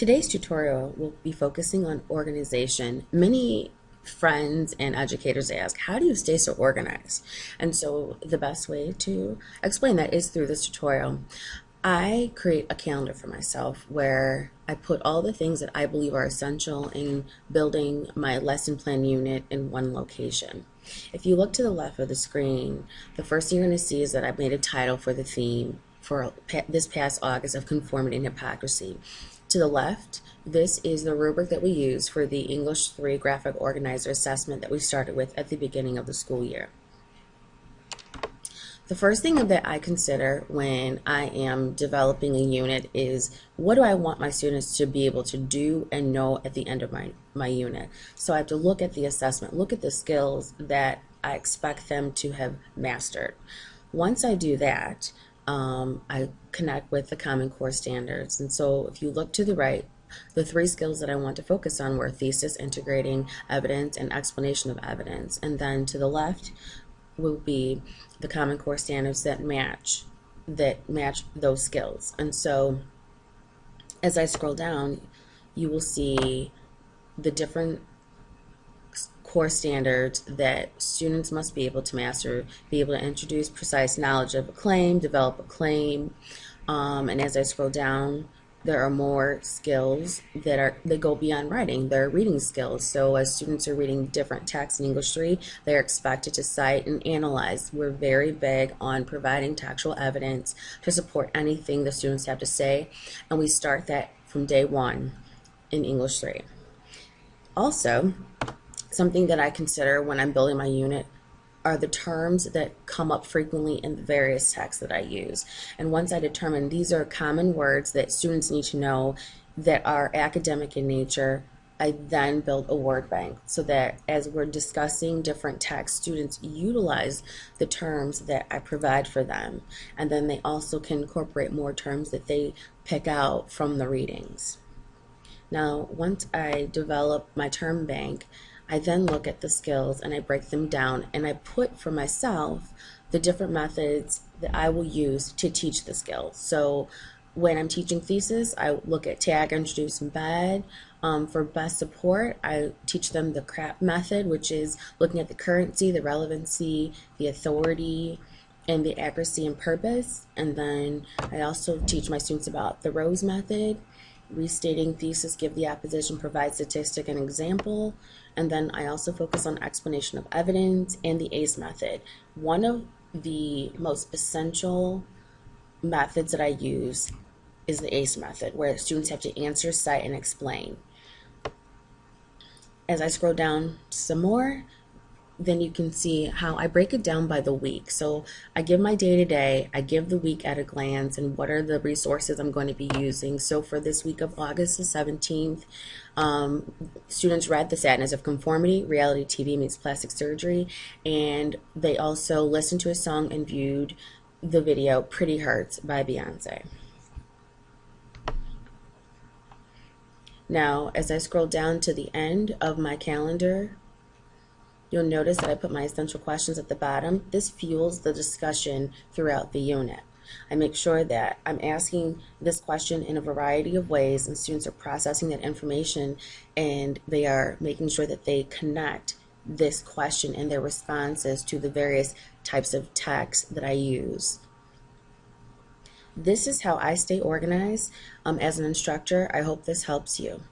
Today's tutorial will be focusing on organization. Many friends and educators ask, how do you stay so organized? And so the best way to explain that is through this tutorial. I create a calendar for myself where I put all the things that I believe are essential in building my lesson plan unit in one location. If you look to the left of the screen, the first thing you're going to see is that I made a title for the theme for this past August of conformity and hypocrisy. To the left, this is the rubric that we use for the English 3 graphic organizer assessment that we started with at the beginning of the school year. The first thing that I consider when I am developing a unit is, what do I want my students to be able to do and know at the end of my unit? So I have to look at the assessment, look at the skills that I expect them to have mastered. Once I do that, I connect with the Common Core standards. And so if you look to the right, the 3 skills that I want to focus on were thesis, integrating evidence, and explanation of evidence. And then to the left will be the Common Core standards that match those skills. And so as I scroll down, you will see the different core standards that students must be able to master, be able to introduce precise knowledge of a claim, develop a claim, and as I scroll down, there are more skills that go beyond writing. There are reading skills. So as students are reading different texts in English 3, they're expected to cite and analyze. We're very big on providing textual evidence to support anything the students have to say, and we start that from day 1 in English 3. Also, something that I consider when I'm building my unit are the terms that come up frequently in the various texts that I use. And once I determine these are common words that students need to know that are academic in nature, I then build a word bank so that as we're discussing different texts, students utilize the terms that I provide for them. And then they also can incorporate more terms that they pick out from the readings. Now, once I develop my term bank, I then look at the skills and I break them down and I put for myself the different methods that I will use to teach the skills. So when I'm teaching thesis, I look at tag, introduce, embed. For best support, I teach them the CRAP method, which is looking at the currency, the relevancy, the authority, and the accuracy and purpose. And then I also teach my students about the Rose method, restating thesis, give the opposition, provide statistic and example. And then I also focus on explanation of evidence and the ACE method. One of the most essential methods that I use is the ACE method, where students have to answer, cite, and explain. As I scroll down some more, then you can see how I break it down by the week. So I give my day-to-day, I give the week at a glance, and what are the resources I'm going to be using. So for this week of August the 17th, students read The Sadness of Conformity, Reality TV Meets Plastic Surgery, and they also listened to a song and viewed the video Pretty Hurts by Beyonce. Now, as I scroll down to the end of my calendar, you'll notice that I put my essential questions at the bottom. This fuels the discussion throughout the unit. I make sure that I'm asking this question in a variety of ways and students are processing that information and they are making sure that they connect this question and their responses to the various types of text that I use. This is how I stay organized as an instructor. I hope this helps you.